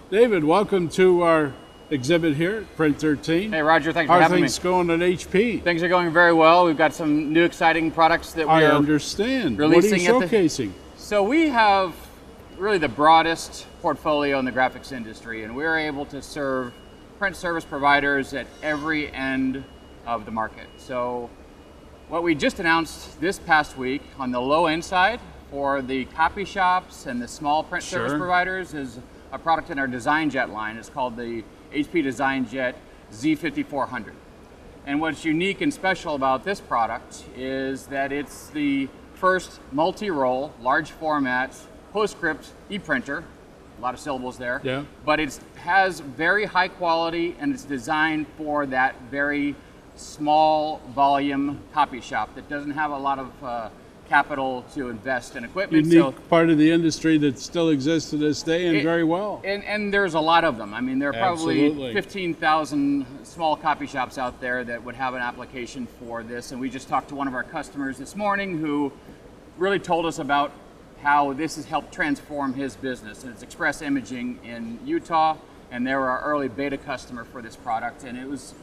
David, welcome to our exhibit here at Print 13. Hey Roger, thanks How for are having me. things going at HP? Things are going very well. We've got some new exciting products that I we're understand. releasing. What are you showcasing? So we have really the broadest portfolio in the graphics industry, and we're able to serve print service providers at every end of the market. So what we just announced this past week on the low end side for the copy shops and the small print service providers is a product in our DesignJet line. It's called the HP DesignJet Z5400. And what's unique and special about this product is that it's the first multi-roll, large format, PostScript e-printer, a lot of syllables there, but it has very high quality and it's designed for that very small volume copy shop that doesn't have a lot of capital to invest in equipment. Unique part of the industry that still exists to this day and very well. And there's a lot of them. I mean, there are probably 15,000 small copy shops out there that would have an application for this. And we just talked to one of our customers this morning who really told us about how this has helped transform his business. And it's Express Imaging in Utah, and they were our early beta customer for this product. And it was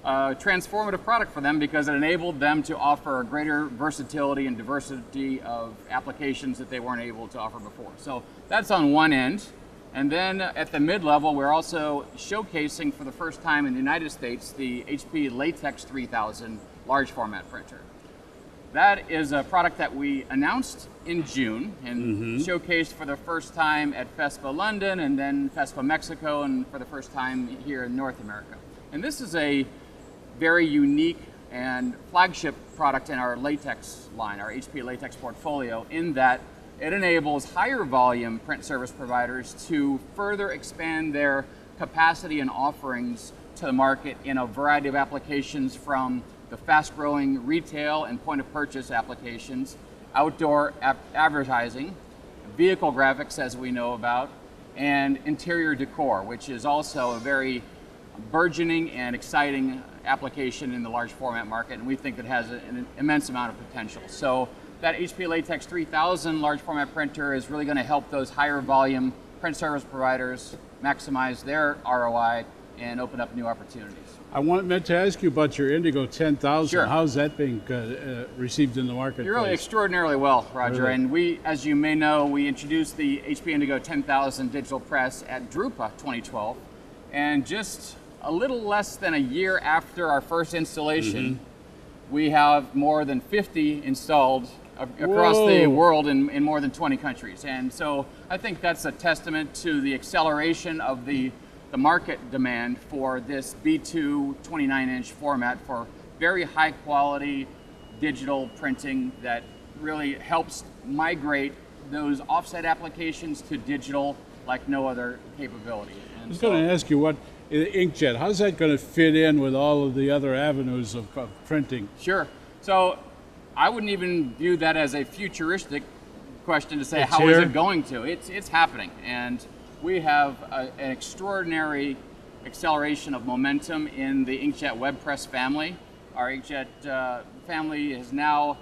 a transformative product for them because it enabled them to offer a greater versatility and diversity of applications that they weren't able to offer before. So that's on one end. And then at the mid-level, we're also showcasing for the first time in the United States the HP Latex 3000 large format printer. That is a product that we announced in June and showcased for the first time at FESPA London and then FESPA Mexico and for the first time here in North America. And this is a very unique and flagship product in our latex line, our HP Latex portfolio, in that it enables higher volume print service providers to further expand their capacity and offerings to the market in a variety of applications, from the fast-growing retail and point-of-purchase applications, outdoor advertising, vehicle graphics, as we know about, and interior decor, which is also a very burgeoning and exciting application in the large format market, and we think it has an immense amount of potential. So that HP Latex 3000 large format printer is really going to help those higher volume print service providers maximize their ROI and open up new opportunities. I meant to ask you about your Indigo 10,000. Sure. How's that being received in the marketplace? Really extraordinarily well, Roger. Really? And we, as you may know, we introduced the HP Indigo 10,000 digital press at Drupa 2012. And just a little less than a year after our first installation, we have more than 50 installed across the world in more than 20 countries. And so I think that's a testament to the acceleration of the market demand for this B2 29-inch format for very high quality digital printing that really helps migrate those offset applications to digital like no other capability. And I was going to ask you, what inkjet, how's that going to fit in with all of the other avenues of printing? Sure. So I wouldn't even view that as a futuristic question to say how is it going to. It's happening, and we have an extraordinary acceleration of momentum in the inkjet web press family. Our inkjet family has now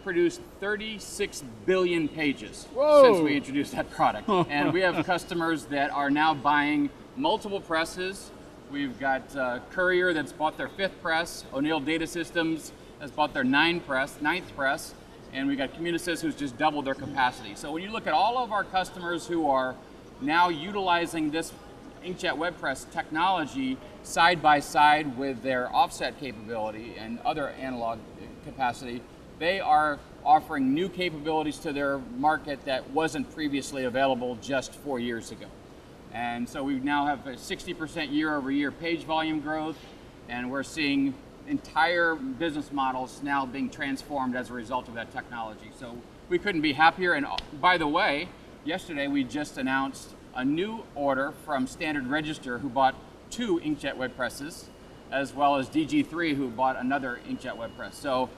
produced 36 billion pages since we introduced that product. And we have customers that are now buying multiple presses. We've got Courier that's bought their 5th press, O'Neill Data Systems has bought their 9th press, and we've got Communisys who's just doubled their capacity. So when you look at all of our customers who are now utilizing this inkjet web press technology side by side with their offset capability and other analog capacity, they are offering new capabilities to their market that wasn't previously available just 4 years ago. And so we now have a 60% year-over-year page volume growth, and we're seeing entire business models now being transformed as a result of that technology. So we couldn't be happier. And by the way, yesterday we just announced a new order from Standard Register, who bought 2 inkjet web presses, as well as DG3, who bought another inkjet web press. So,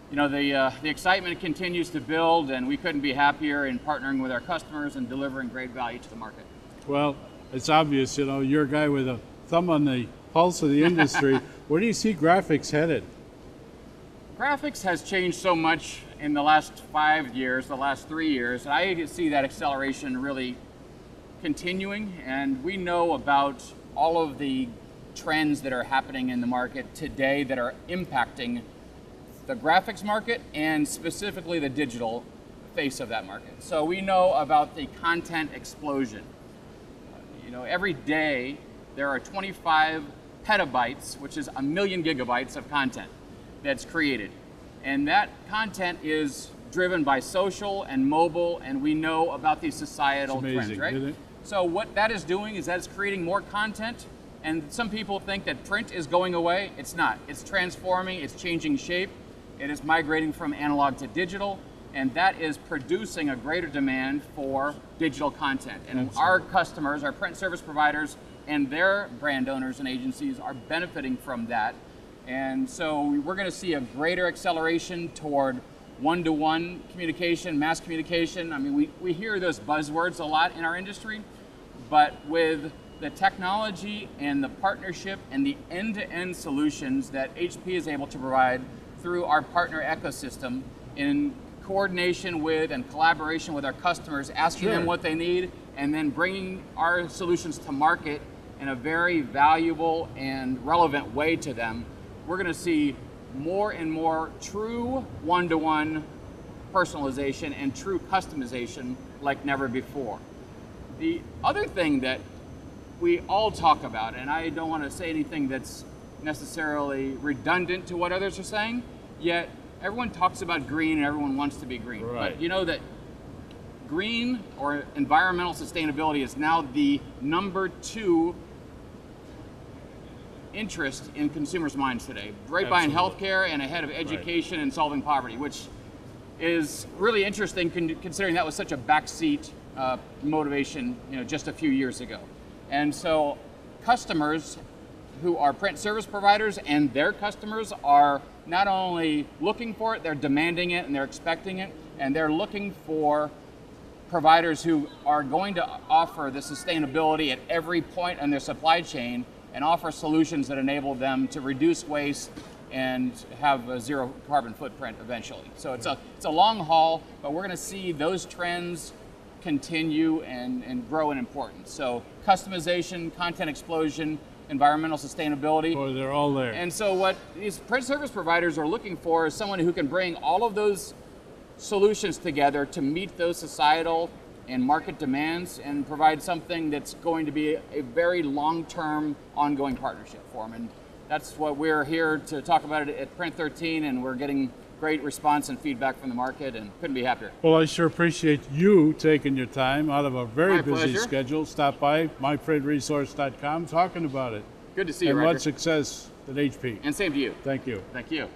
you know, the excitement continues to build, and we couldn't be happier in partnering with our customers and delivering great value to the market. Well, it's obvious, you know, you're a guy with a thumb on the pulse of the industry. Where do you see graphics headed? Graphics has changed so much in the last 5 years, the last 3 years, and I see that acceleration really continuing, and we know about all of the trends that are happening in the market today that are impacting the graphics market and specifically the digital face of that market. So we know about the content explosion. Every day there are 25 petabytes, which is 1,000,000 gigabytes of content that's created. And that content is driven by social and mobile, and we know about these societal trends, right? Isn't it? So what that is doing is that it's creating more content, and some people think that print is going away. It's not. It's transforming, it's changing shape, it is migrating from analog to digital, and that is producing a greater demand for digital content. And our customers, our print service providers, and their brand owners and agencies are benefiting from that. And so we're going to see a greater acceleration toward one-to-one communication, mass communication. I mean, we hear those buzzwords a lot in our industry, but with the technology and the partnership and the end-to-end solutions that HP is able to provide through our partner ecosystem in coordination with and collaboration with our customers, asking them what they need, and then bringing our solutions to market in a very valuable and relevant way to them, we're going to see more and more true one-to-one personalization and true customization like never before. The other thing that we all talk about, and I don't want to say anything that's necessarily redundant to what others are saying, yet everyone talks about green and everyone wants to be green. Right. But you know that green or environmental sustainability is now the #2 interest in consumers' minds today, right behind healthcare and ahead of education and solving poverty, which is really interesting considering that was such a backseat motivation, just a few years ago. And so customers who are print service providers and their customers are not only looking for it, they're demanding it and they're expecting it, and they're looking for providers who are going to offer the sustainability at every point in their supply chain and offer solutions that enable them to reduce waste and have a zero carbon footprint eventually. So it's a long haul, but we're going to see those trends continue and grow in importance. So customization, content explosion, environmental sustainability. Boy, they're all there. And so what these print service providers are looking for is someone who can bring all of those solutions together to meet those societal and market demands and provide something that's going to be a very long-term ongoing partnership for them. And that's what we're here to talk about it at Print 13, and we're getting great response and feedback from the market, and couldn't be happier. Well, I sure appreciate you taking your time out of a very My busy pleasure. schedule. Stop by myprintresource.com talking about it. Good to see you, And Roger. much success at HP. And same to you. Thank you. Thank you.